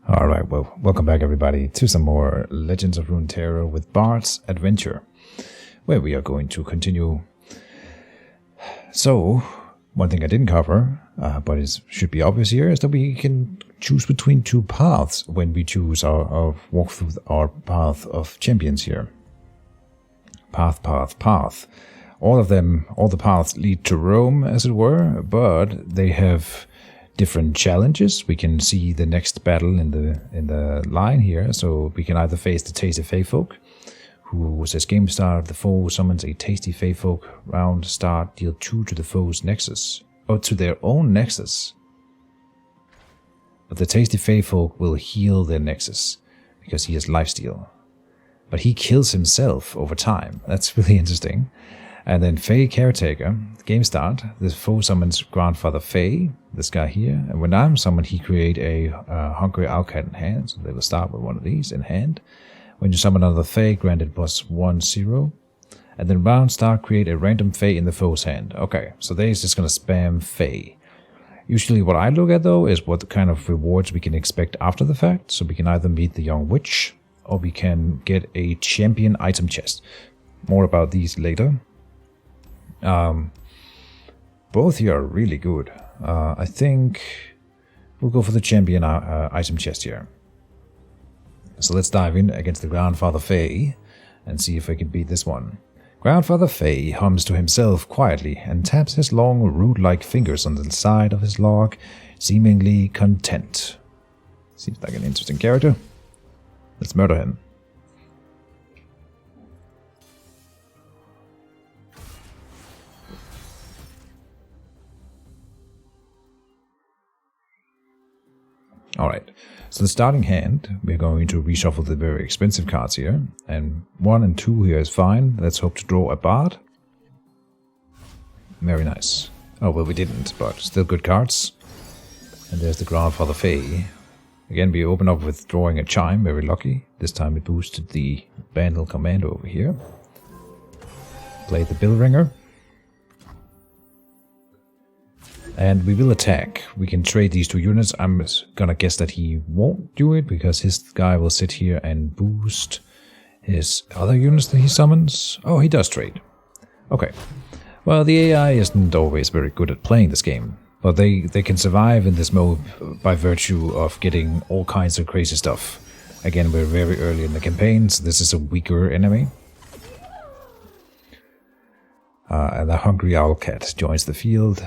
Alright, well, welcome back everybody to some more Legends of Runeterra with Bard's Adventure, where we are going to continue. So, one thing I didn't cover, but it should be obvious here, is that we can choose between two paths when we choose our walk through our path of champions here. Path. All of them, all the paths lead to Rome, as it were, but they have different challenges. We can see the next battle in the line here, so we can either face the Tasty Fey Folk, who says game start, the foe summons a Tasty Fey Folk, round start, deal 2 to the foe's nexus, or to their own nexus. But the Tasty Fey Folk will heal their nexus, because he has lifesteal. But he kills himself over time. That's really interesting. And then Fey Caretaker, game start, the foe summons Grandfather Fey, this guy here. And when I'm summoned, he create a Hungry Outcat in hand. So they will start with one of these in hand. When you summon another Fey, grant it +1/0. And then round start, create a random Fey in the foe's hand. Okay, so they're just going to spam Fey. Usually what I look at though is what kind of rewards we can expect after the fact. So we can either meet the Young Witch, or we can get a champion item chest. More about these later. Both here are really good. I think we'll go for the champion item chest here. So let's dive in against the Grandfather Fey and see if I can beat this one. Grandfather Fey hums to himself quietly and taps his long root-like fingers on the side of his log, seemingly content. Seems like an interesting character. Let's murder him. Alright, so the starting hand, we're going to reshuffle the very expensive cards here, and 1 and 2 here is fine. Let's hope to draw a Bard. Very nice. Oh, well, we didn't, but still good cards. And there's the Grandfather Fey. Again, we open up with drawing a Chime, very lucky. This time we boosted the Bandle Commando over here. Play the Bill Ringer. And we will attack. We can trade these two units. I'm gonna guess that he won't do it, because his guy will sit here and boost his other units that he summons. Oh, he does trade. Okay. Well, the AI isn't always very good at playing this game, but they can survive in this mode by virtue of getting all kinds of crazy stuff. Again, we're very early in the campaign, so this is a weaker enemy. And the Hungry Owlcat joins the field.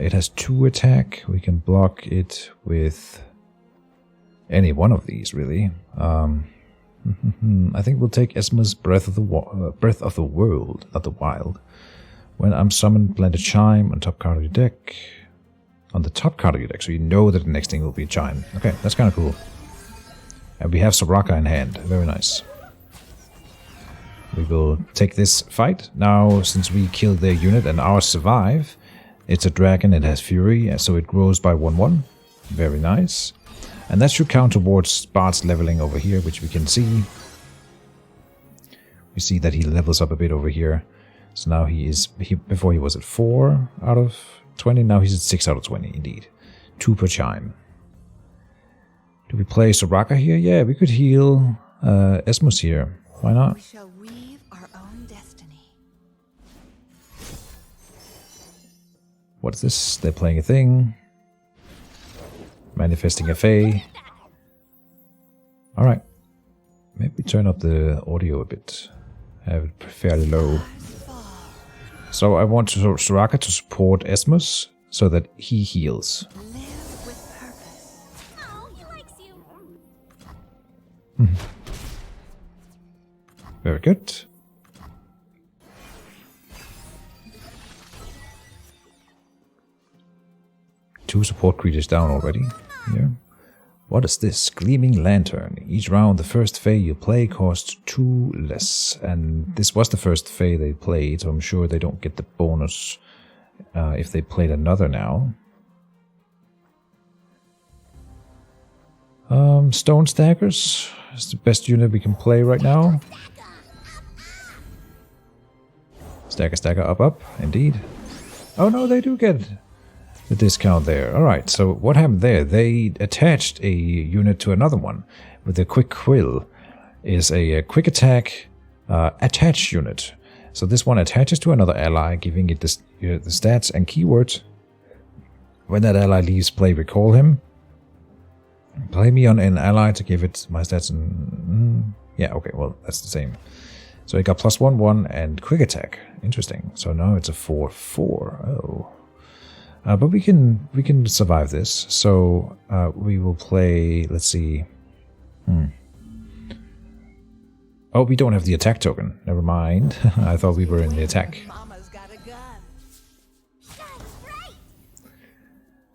It has 2 attack. We can block it with any one of these, really. I think we'll take Esma's Breath of the World, not the Wild. When I'm summoned, plant a Chime on top card of your deck. On the top card of your deck, so you know that the next thing will be a Chime. Okay, that's kind of cool. And we have Soraka in hand. Very nice. We will take this fight. Now, since we killed their unit and ours survive, it's a dragon, it has fury, so it grows by 1/1. Very nice. And that should count towards Bard's leveling over here, which we can see. We see that he levels up a bit over here. So now before he was at 4 out of 20, now he's at 6 out of 20, indeed. 2 per Chime. Do we play Soraka here? Yeah, we could heal Esmus here. Why not? We shall weave our own destiny. What's this? They're playing a thing. Manifesting a Fey. Alright. Maybe turn up the audio a bit. Have it fairly low. So I want Soraka to support Esmus so that he heals. Live with purpose. Oh, he likes you. Very good. Two support creatures down already. Here. What is this? Gleaming Lantern. Each round the first Fey you play costs 2 less. And this was the first Fey they played, so I'm sure they don't get the bonus if they played another now. Stone Staggers is the best unit we can play right now. Stagger, stagger, up, up. Indeed. Oh no, they do get the discount there. Alright, so what happened there? They attached a unit to another one with a quick quill. Is a quick attack attached unit. So this one attaches to another ally, giving it the stats and keywords. When that ally leaves play, recall him. Play me on an ally to give it my stats and... yeah, okay, well, that's the same. So it got +1/1 and quick attack. Interesting. So now it's a 4/4. Oh. But we can survive this. So we will play, let's see. Oh, we don't have the attack token. Never mind. I thought we were in the attack. Mama's got a gun.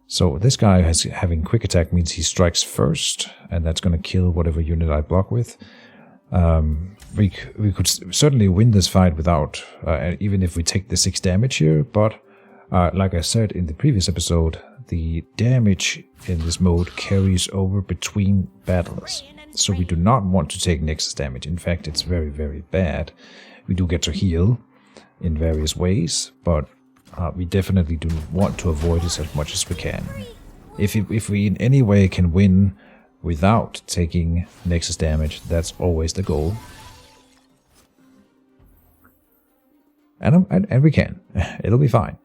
So this guy having quick attack means he strikes first, and that's going to kill whatever unit I block with. We could certainly win this fight without, even if we take the 6 damage here, but like I said in the previous episode, the damage in this mode carries over between battles. So we do not want to take Nexus damage. In fact, it's very, very bad. We do get to heal in various ways, but we definitely do want to avoid this as much as we can. If we in any way can win without taking Nexus damage, that's always the goal. And we can. It'll be fine.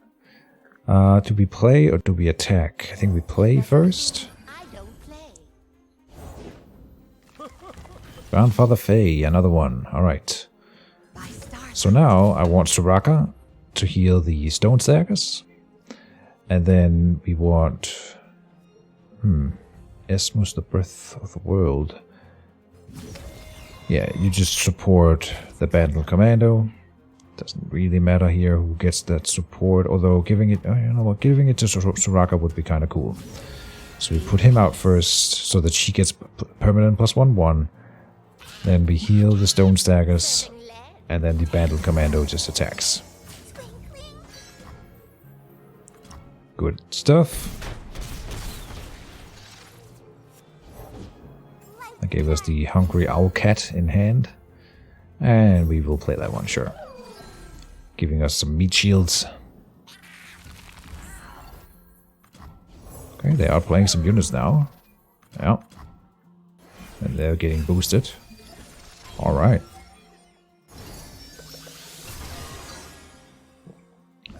Do we play or do we attack? I think we play first. Grandfather Faye, another one. Alright. So now I want Soraka to heal the Stone Stackers. And then we want... Esmus, the Breath of the World. Yeah, you just support the Battle Commando. Doesn't really matter here who gets that support, although giving it... Oh, you know what? Giving it to Soraka would be kind of cool. So we put him out first so that she gets permanent +1/1. Then we heal the Stone Stackers, and then the Battle Commando just attacks. Good stuff. That gave us the Hungry Owl Cat in hand. And we will play that one, sure. Giving us some meat shields. Okay, they are playing some units now. Yeah. And they're getting boosted. Alright.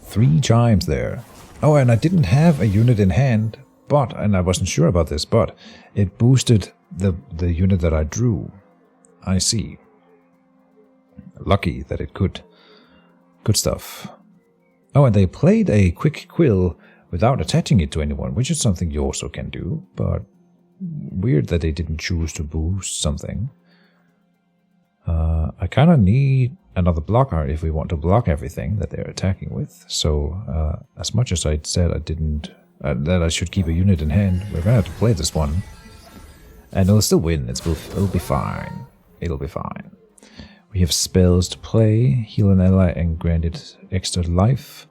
3 chimes there. Oh, and I didn't have a unit in hand, but, and I wasn't sure about this, but it boosted the unit that I drew. I see. Lucky that it could. Good stuff. Oh, and they played a quick quill without attaching it to anyone, which is something you also can do, but weird that they didn't choose to boost something. I kind of need another blocker if we want to block everything that they're attacking with. So, as much as I said I didn't, that I should keep a unit in hand, we're gonna have to play this one. And it'll still win, it'll be fine. It'll be fine. We have spells to play, heal an ally and grant it extra life.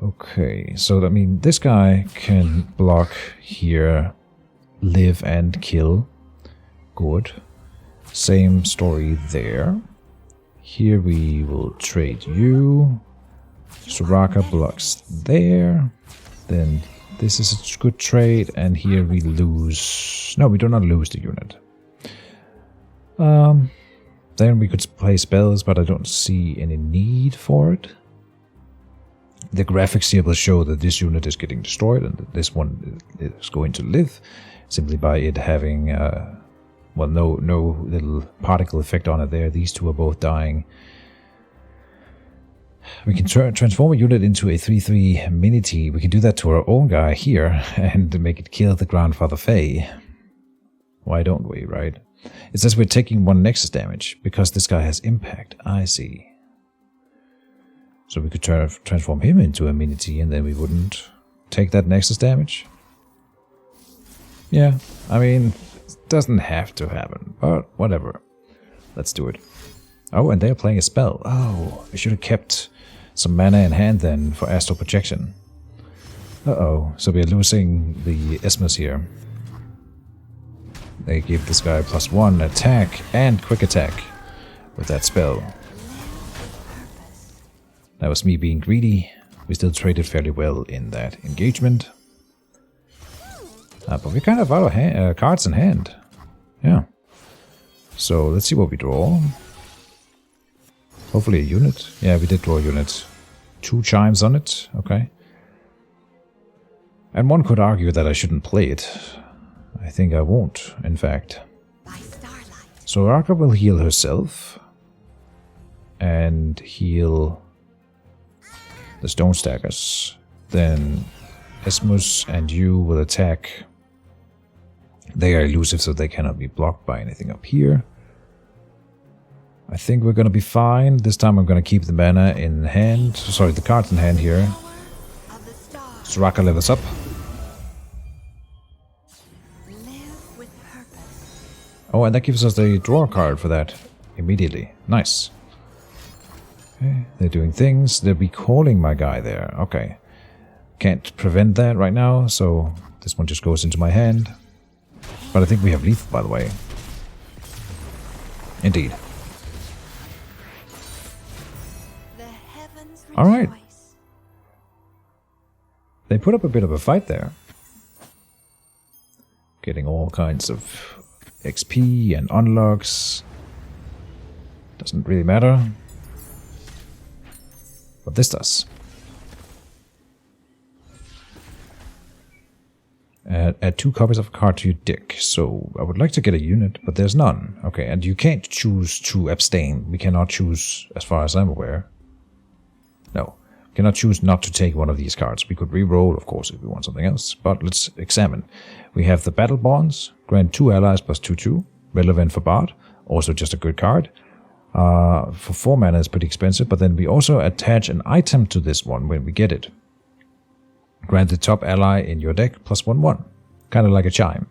Okay, so I mean, this guy can block here, live and kill. Good. Same story there. Here we will trade you. Soraka blocks there. Then this is a good trade, and here we lose... No, we do not lose the unit. Then we could play spells, but I don't see any need for it. The graphics here will show that this unit is getting destroyed and that this one is going to live, simply by it having, well, no little particle effect on it there. These two are both dying. We can transform a unit into a 3/3 mini-T. We can do that to our own guy here and make it kill the Grandfather Faye. Why don't we, right? It says we're taking 1 Nexus damage because this guy has impact. I see. So we could transform him into a mini-T and then we wouldn't take that Nexus damage. Yeah, I mean, it doesn't have to happen, but whatever. Let's do it. Oh, and they're playing a spell. Oh, I should have kept some mana in hand then for astral projection. Uh-oh, so we're losing the Esmus here. They give this guy +1 attack and quick attack with that spell. That was me being greedy. We still traded fairly well in that engagement. But we kind of out of cards in hand. Yeah. So let's see what we draw. Hopefully a unit. Yeah, we did draw a unit. 2 chimes on it. Okay. And one could argue that I shouldn't play it. I think I won't, in fact. So Soraka will heal herself. And heal the Stone Stackers. Then Esmus and you will attack. They are elusive, so they cannot be blocked by anything up here. I think we're gonna be fine. This time I'm gonna keep the mana in hand. Sorry, the cards in hand here. Soraka levels up. Oh, and that gives us the draw card for that immediately. Nice. Okay, they're doing things. They'll be calling my guy there. Okay. Can't prevent that right now, so this one just goes into my hand. But I think we have lethal, by the way. Indeed. Alright. They put up a bit of a fight there. Getting all kinds of XP and unlocks. Doesn't really matter. But this does. Add 2 copies of a card to your deck. So I would like to get a unit, but there's none. Okay, and you can't choose to abstain. We cannot choose, as far as I'm aware. No. We cannot choose not to take one of these cards. We could re-roll, of course, if we want something else. But let's examine. We have the Battle Bonds. Grant 2 allies plus 2/2. Relevant for Bard. Also just a good card. For 4 mana it's pretty expensive. But then we also attach an item to this one when we get it. Grant the top ally in your deck plus 1/1. Kind of like a chime.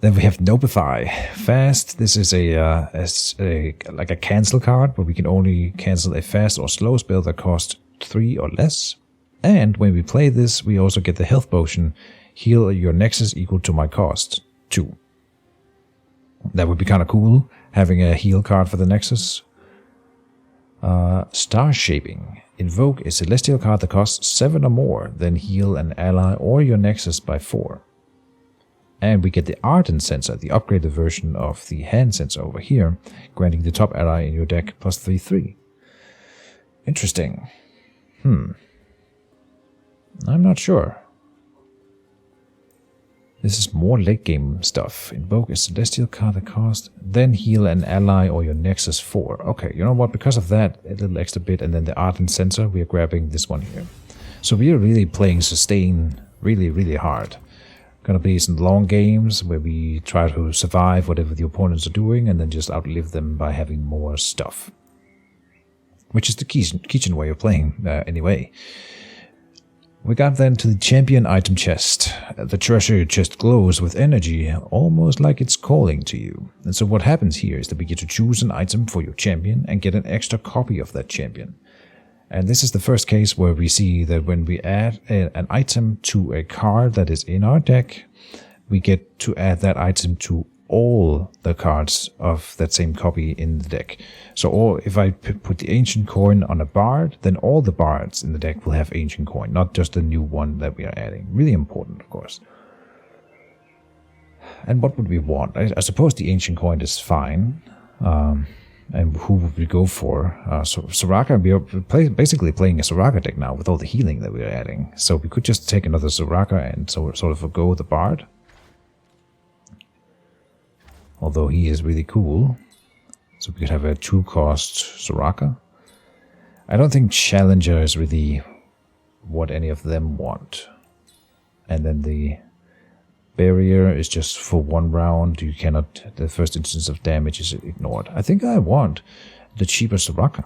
Then we have Notify. Fast. This is like a cancel card, but we can only cancel a fast or slow spell that costs 3 or less. And when we play this, we also get the health potion. Heal your nexus equal to my cost, 2. That would be kind of cool, having a heal card for the nexus. Star Shaping. Invoke a celestial card that costs 7 or more, then heal an ally or your nexus by 4. And we get the Ardent Sensor, the upgraded version of the hand sensor over here, granting the top ally in your deck plus 3/3. Interesting. I'm not sure. This is more late game stuff. Invoke a celestial card that costs, then heal an ally or your nexus 4. Okay, you know what? Because of that, a little extra bit, and then the Ardent Sensor, we are grabbing this one here. So we are really playing sustain really, really hard. Gonna be some long games where we try to survive whatever the opponents are doing and then just outlive them by having more stuff. Which is the Keejchen way of playing, anyway. We got then to the champion item chest. The treasure chest glows with energy, almost like it's calling to you. And so what happens here is that we get to choose an item for your champion and get an extra copy of that champion. And this is the first case where we see that when we add an item to a card that is in our deck, we get to add that item to all the cards of that same copy in the deck. So if I put the Ancient Coin on a Bard, then all the Bards in the deck will have Ancient Coin, not just the new one that we are adding. Really important, of course. And what would we want? I suppose the Ancient Coin is fine. And who would we go for? So Soraka, we are basically playing a Soraka deck now with all the healing that we are adding. So we could just take another Soraka and sort of forgo the Bard. Although he is really cool. So we could have a 2-cost Soraka. I don't think Challenger is really what any of them want. And then the Barrier is just for 1 round. You cannot, the first instance of damage is ignored. I think I want the cheaper Soraka.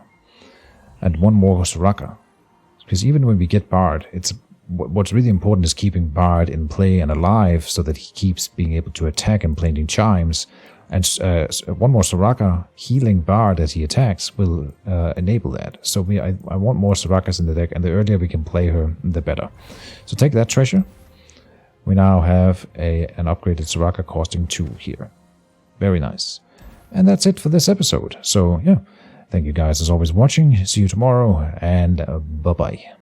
And 1 more Soraka. Because even when we get Bard, what's really important is keeping Bard in play and alive so that he keeps being able to attack and planting chimes. And 1 more Soraka healing Bard as he attacks will enable that. So I want more Sorakas in the deck, and the earlier we can play her, the better. So take that treasure. We now have an upgraded Soraka costing 2 here. Very nice. And that's it for this episode. So yeah, thank you guys as always for watching. See you tomorrow, and bye-bye.